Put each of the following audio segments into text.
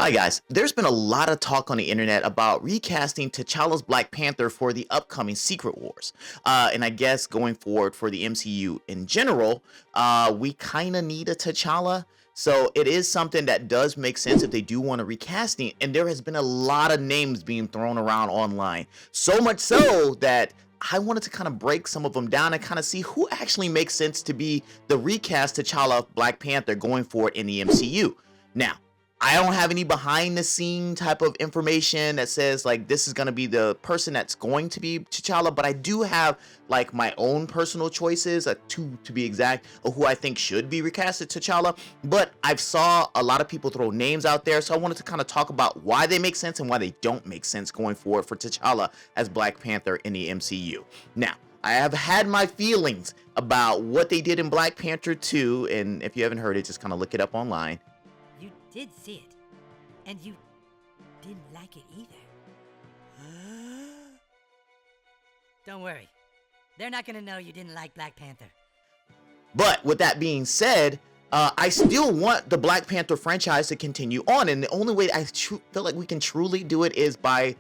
Hi guys, there's been a lot of talk on the internet about recasting T'Challa's Black Panther for the upcoming Secret Wars. And I guess going forward for the MCU in general, we kind of need a T'Challa. So it is something that does make sense if they do want to recasting. And there has been a lot of names being thrown around online. So much so that I wanted to kind of break some of them down and kind of see who actually makes sense to be the recast T'Challa Black Panther going forward in the MCU. Now, I don't have any behind the scene type of information that says like this is going to be the person that's going to be T'Challa, but I do have like my own personal choices, two to be exact, of who I think should be recasted T'Challa. But I've saw a lot of people throw names out there, so I wanted to kind of talk about why they make sense and why they don't make sense going forward for T'Challa as Black Panther in the MCU. Now, I have had my feelings about what they did in Black Panther 2, and if you haven't heard it, just kind of look it up online. You did see it, and you didn't like it either. Don't worry. They're not gonna know you didn't like Black Panther. But with that being said, I still want the Black Panther franchise to continue on, and the only way I feel like we can truly do it is by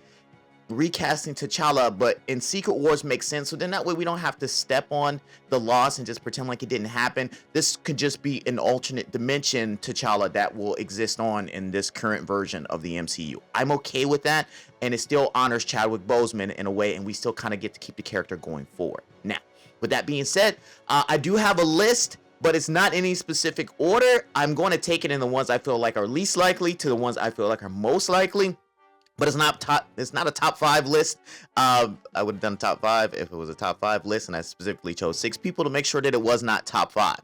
recasting T'Challa, but in Secret Wars makes sense, so then that way we don't have to step on the loss and just pretend like it didn't happen. This could just be an alternate dimension T'Challa that will exist on in this current version of the MCU. I'm okay with that, and it still honors Chadwick Boseman in a way, and we still kind of get to keep the character going forward. Now, with that being said, I do have a list, but it's not any specific order. I'm going to take it in the ones I feel like are least likely to the ones I feel like are most likely. But it's not a top 5 list. I would have done top 5 if it was a top 5 list, and I specifically chose 6 people to make sure that it was not top 5.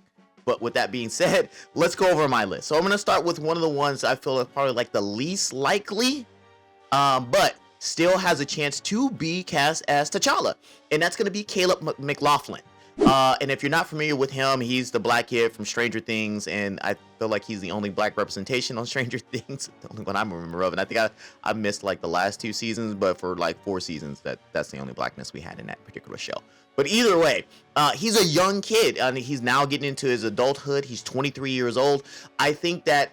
But with that being said, let's go over my list. So I'm gonna start with one of the ones I feel is probably like the least likely, but still has a chance to be cast as T'Challa, and that's gonna be Caleb McLaughlin. And if you're not familiar with him, he's the black kid from Stranger Things, and I feel like he's the only black representation on Stranger Things, the only one I remember of. And I think I missed like the last 2 seasons, but for like 4 seasons, that's the only blackness we had in that particular show. But either way, he's a young kid, and he's now getting into his adulthood. He's 23 years old. I think that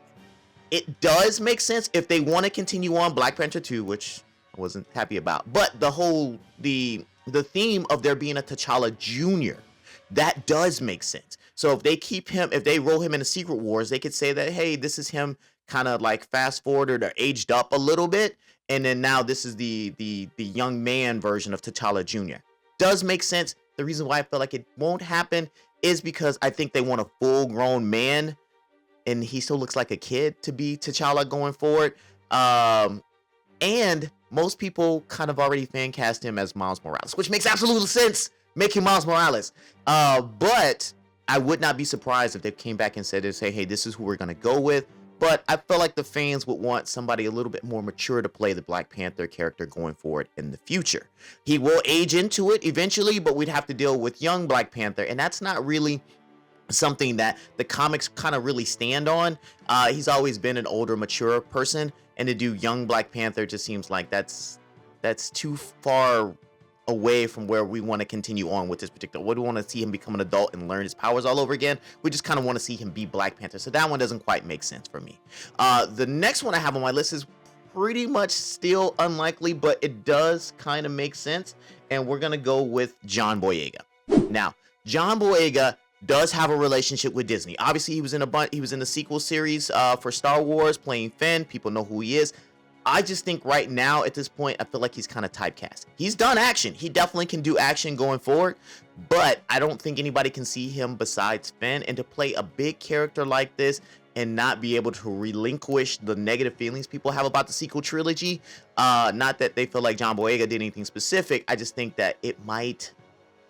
it does make sense if they want to continue on Black Panther 2, which I wasn't happy about. But the theme of there being a T'Challa Jr., that does make sense. So if they keep him, if they roll him into Secret Wars, they could say that, hey, this is him kind of like fast forwarded or aged up a little bit, and then now this is the young man version of T'Challa Jr. Does make sense. The reason why I feel like it won't happen is because I think they want a full-grown man, and he still looks like a kid to be T'Challa going forward. And most people kind of already fan cast him as Miles Morales, which makes absolute sense. Make him Miles Morales. But I would not be surprised if they came back and said, hey, this is who we're going to go with. But I feel like the fans would want somebody a little bit more mature to play the Black Panther character going forward in the future. He will age into it eventually, but we'd have to deal with young Black Panther. And that's not really something that the comics kind of really stand on. He's always been an older, mature person. And to do young Black Panther just seems like that's too far away from where we want to continue on with this particular. What do we want to see him become an adult and learn his powers all over again? We just kind of want to see him be Black Panther. So that one doesn't quite make sense for me. The next one I have on my list is pretty much still unlikely, but it does kind of make sense. And we're going to go with John Boyega. Now, John Boyega does have a relationship with Disney. Obviously, he was in the sequel series for Star Wars playing Finn. People know who he is. I just think right now, at this point, I feel like he's kind of typecast. He's done action. He definitely can do action going forward, but I don't think anybody can see him besides Finn. And to play a big character like this and not be able to relinquish the negative feelings people have about the sequel trilogy, not that they feel like John Boyega did anything specific, I just think that it might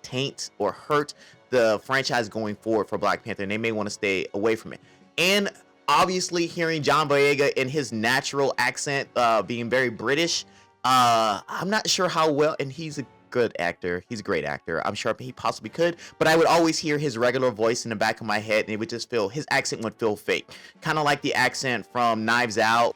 taint or hurt the franchise going forward for Black Panther, and they may want to stay away from it. And obviously, hearing John Boyega in his natural accent, being very British, I'm not sure how well, and he's a good actor. He's a great actor. I'm sure he possibly could, but I would always hear his regular voice in the back of my head, and it would just feel, his accent would feel fake. Kind of like the accent from Knives Out.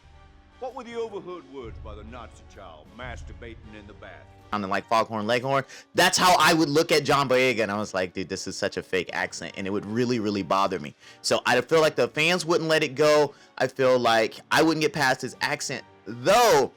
What were the overheard words by the Nazi child masturbating in the bathroom? sounding like Foghorn Leghorn. That's how I would look at John Boyega, and I was like, dude, this is such a fake accent, and it would really, really bother me. So I feel like the fans wouldn't let it go. I feel like I wouldn't get past his accent, though.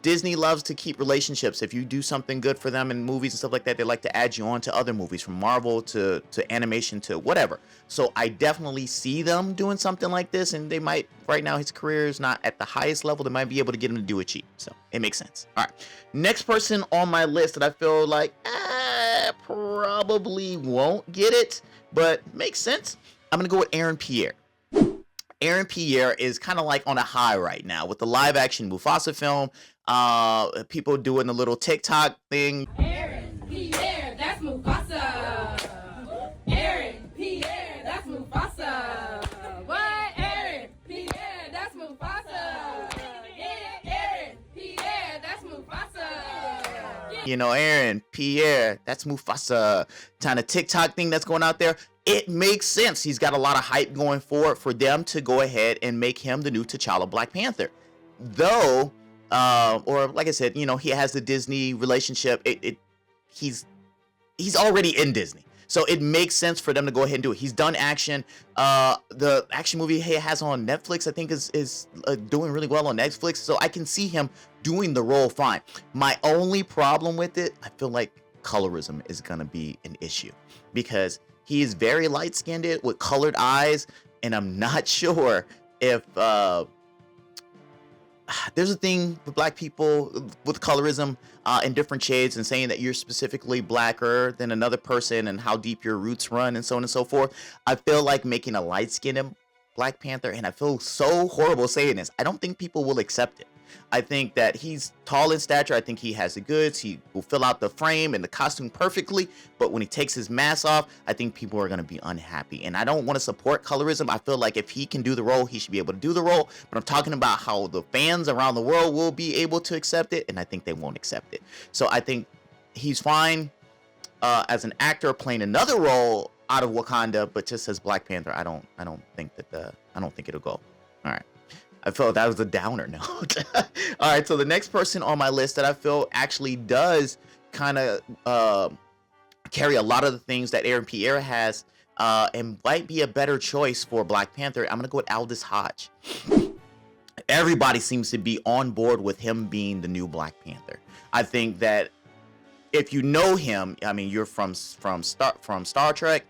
Disney loves to keep relationships. If you do something good for them in movies and stuff like that, they like to add you on to other movies, from Marvel to animation to whatever. So I definitely see them doing something like this, and they might, right now his career is not at the highest level, they might be able to get him to do it cheap. So it makes sense. All right, next person on my list that I feel like probably won't get it, but makes sense. I'm gonna go with Aaron Pierre. Aaron Pierre is kind of like on a high right now with the live action Mufasa film. People doing the little TikTok thing. Aaron Pierre, that's Mufasa. Aaron Pierre, that's Mufasa. What? Aaron Pierre, that's Mufasa. Yeah, Aaron Pierre, that's Mufasa. You know, Aaron Pierre, that's Mufasa. Kind of TikTok thing that's going out there. It makes sense. He's got a lot of hype going forward for them to go ahead and make him the new T'Challa Black Panther. Though, or like I said, you know, he has the Disney relationship. He's already in Disney. So it makes sense for them to go ahead and do it. He's done action. The action movie he has on Netflix, I think, is doing really well on Netflix. So I can see him doing the role fine. My only problem with it, I feel like colorism is going to be an issue, because he is very light-skinned with colored eyes, and I'm not sure if there's a thing with black people with colorism in different shades, and saying that you're specifically blacker than another person and how deep your roots run and so on and so forth. I feel like making a light-skinned Black Panther, and I feel so horrible saying this, I don't think people will accept it. I think that he's tall in stature. I think he has the goods. He will fill out the frame and the costume perfectly. But when he takes his mask off, I think people are going to be unhappy. And I don't want to support colorism. I feel like if he can do the role, he should be able to do the role. But I'm talking about how the fans around the world will be able to accept it, and I think they won't accept it. So I think he's fine as an actor playing another role out of Wakanda, but just as Black Panther, I don't think it'll go. All right. I felt that was a downer note. All right, so the next person on my list that I feel actually does kind of carry a lot of the things that Aaron Pierre has, and might be a better choice for Black Panther, I'm gonna go with Aldous Hodge. Everybody seems to be on board with him being the new Black Panther. I think that if you know him, I mean, you're from Star Trek.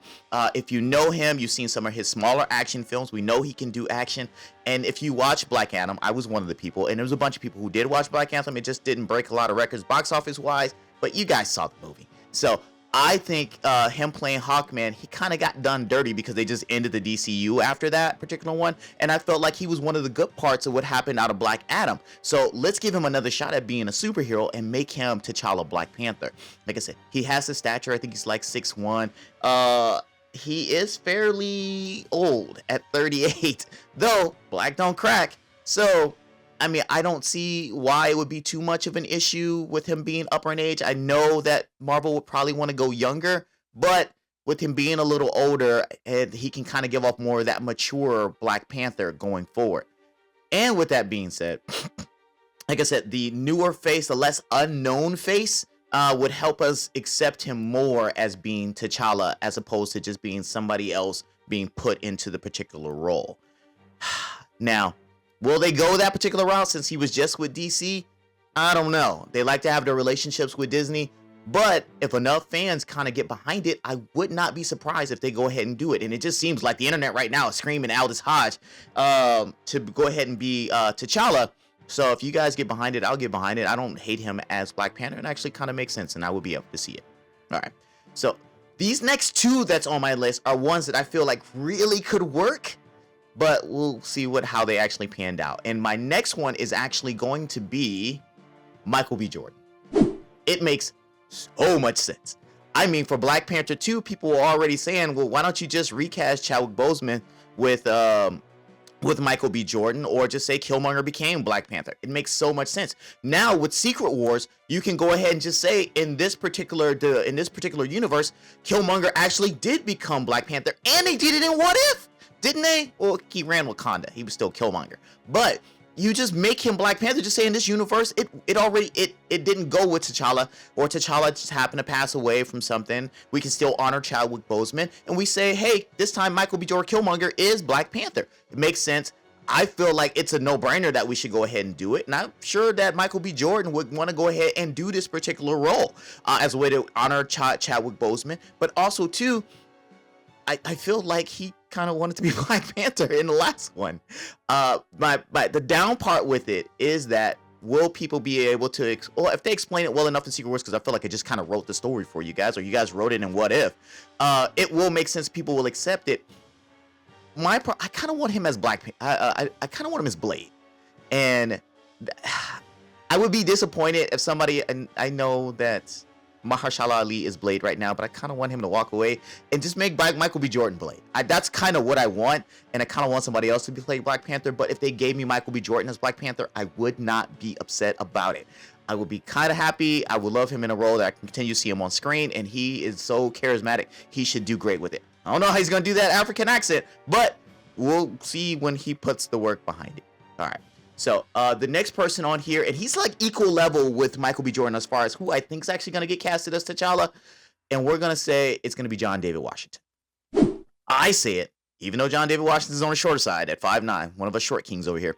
If you know him, you've seen some of his smaller action films. We know he can do action. And if you watch Black Adam, I was one of the people, and there was a bunch of people who did watch Black Adam. It just didn't break a lot of records box office wise, but you guys saw the movie. So I think him playing Hawkman, he kind of got done dirty because they just ended the DCU after that particular one. And I felt like he was one of the good parts of what happened out of Black Adam. So let's give him another shot at being a superhero and make him T'Challa Black Panther. Like I said, he has the stature. I think he's like 6'1". He is fairly old at 38, though black don't crack. So I mean, I don't see why it would be too much of an issue with him being upper in age. I know that Marvel would probably want to go younger, but with him being a little older, and he can kind of give off more of that mature Black Panther going forward. And with that being said, like I said, the newer face, the less unknown face, would help us accept him more as being T'Challa, as opposed to just being somebody else being put into the particular role. Now, will they go that particular route since he was just with DC? I don't know. They like to have their relationships with Disney, but if enough fans kind of get behind it, I would not be surprised if they go ahead and do it. And it just seems like the internet right now is screaming Aldous Hodge to go ahead and be T'Challa. So if you guys get behind it, I'll get behind it. I don't hate him as Black Panther. It actually kind of makes sense, and I will be able to see it. All right. So these next two that's on my list are ones that I feel like really could work, but we'll see how they actually panned out. And my next one is actually going to be Michael B. Jordan. It makes so much sense. I mean, for Black Panther 2, people were already saying, well, why don't you just recast Chadwick Boseman with Michael B. Jordan, or just say Killmonger became Black Panther? It makes so much sense. Now with Secret Wars, you can go ahead and just say in this particular universe, Killmonger actually did become Black Panther, and they did it in What If, didn't they? Well, he ran Wakanda. He was still Killmonger. But you just make him Black Panther. Just say in this universe, it already didn't go with T'Challa, or T'Challa just happened to pass away from something. We can still honor Chadwick Boseman, and we say, hey, this time Michael B. Jordan Killmonger is Black Panther. It makes sense. I feel like it's a no-brainer that we should go ahead and do it, and I'm sure that Michael B. Jordan would want to go ahead and do this particular role as a way to honor Chadwick Boseman, but also too, I feel like he kind of wanted to be Black Panther in the last one. But the down part with it is that will people be able to, well, if they explain it well enough in Secret Wars, because I feel like I just kind of wrote the story for you guys, or you guys wrote it in What If, it will make sense. People will accept it. I kind of want him as Black. I kind of want him as Blade, and I would be disappointed if somebody, and I know that Mahershala Ali is Blade right now, but I kind of want him to walk away and just make Michael B. Jordan Blade. That's kind of what I want, and I kind of want somebody else to play Black Panther, but if they gave me Michael B. Jordan as Black Panther, I would not be upset about it. I would be kind of happy. I would love him in a role that I can continue to see him on screen, and he is so charismatic. He should do great with it. I don't know how he's going to do that African accent, but we'll see when he puts the work behind it. All right. So the next person on here, and he's like equal level with Michael B. Jordan as far as who I think is actually going to get casted as T'Challa, and we're going to say it's going to be John David Washington. I say it, even though John David Washington is on the shorter side at 5'9", one of us short kings over here.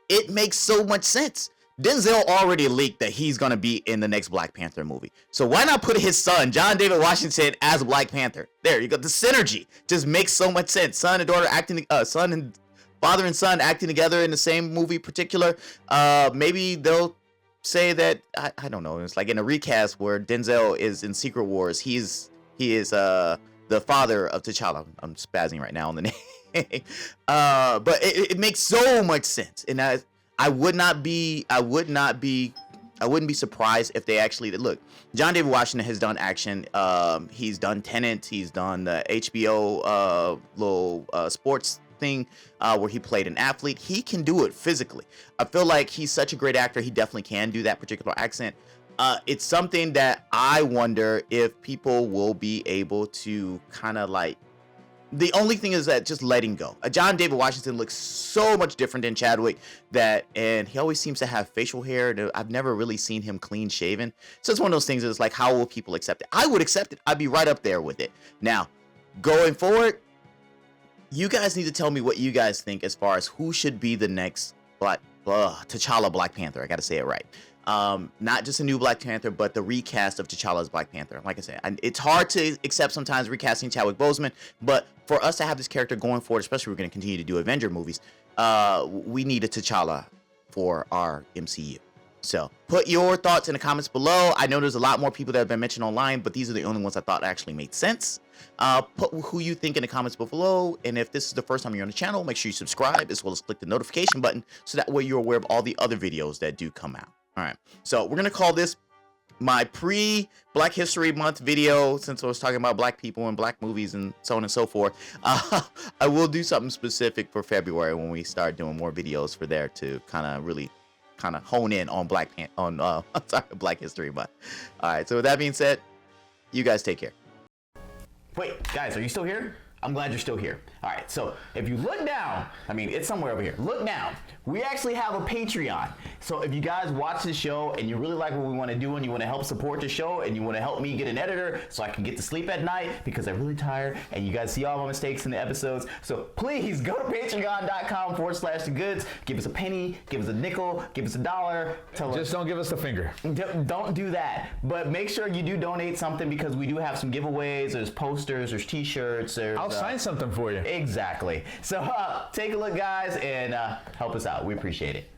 It makes so much sense. Denzel already leaked that he's going to be in the next Black Panther movie. So why not put his son, John David Washington, as Black Panther? There you go. The synergy just makes so much sense. Son and daughter acting, father and son acting together in the same movie particular. Maybe they'll say that, I don't know, it's like in a recast where Denzel is in Secret Wars. He is the father of T'Challa. I'm spazzing right now on the name. But it makes so much sense. And I wouldn't be surprised if they actually look. John David Washington has done action. He's done Tenet. He's done the HBO little sports thing where he played an athlete. He can do it physically. I feel like he's such a great actor. He definitely can do that particular accent. It's something that I wonder if people will be able to kind of like. The only thing is that just letting go. John David Washington looks so much different than Chadwick, and he always seems to have facial hair. I've never really seen him clean shaven. So it's one of those things that's like, how will people accept it? I would accept it. I'd be right up there with it. Now, going forward, you guys need to tell me what you guys think as far as who should be the next T'Challa Black Panther. I got to say it right. Not just a new Black Panther, but the recast of T'Challa as Black Panther. Like I said, it's hard to accept sometimes recasting Chadwick Boseman, but for us to have this character going forward, especially if we're going to continue to do Avenger movies, we need a T'Challa for our MCU. So put your thoughts in the comments below. I know there's a lot more people that have been mentioned online, but these are the only ones I thought actually made sense. Put who you think in the comments below, and if this is the first time you're on the channel, make sure you subscribe as well as click the notification button so that way you're aware of all the other videos that do come out. All right, so we're gonna call this my pre-Black History Month video, since I was talking about Black people and Black movies and so on and so forth. I will do something specific for February when we start doing more videos for there to kind of really hone in on Black History Month. All right, so with that being said, you guys take care. Wait, guys, are you still here? I'm glad you're still here. All right, so if you look down, I mean, it's somewhere over here. Look down. We actually have a Patreon. So if you guys watch the show and you really like what we want to do and you want to help support the show and you want to help me get an editor so I can get to sleep at night because I'm really tired and you guys see all my mistakes in the episodes. So please go to patreon.com/thegoods. Give us a penny, give us a nickel, give us $1. Just don't give us the finger. Don't do that. But make sure you do donate something because we do have some giveaways. There's posters, there's t-shirts. I'll sign something for you. Exactly. So take a look, guys, and help us out. We appreciate it.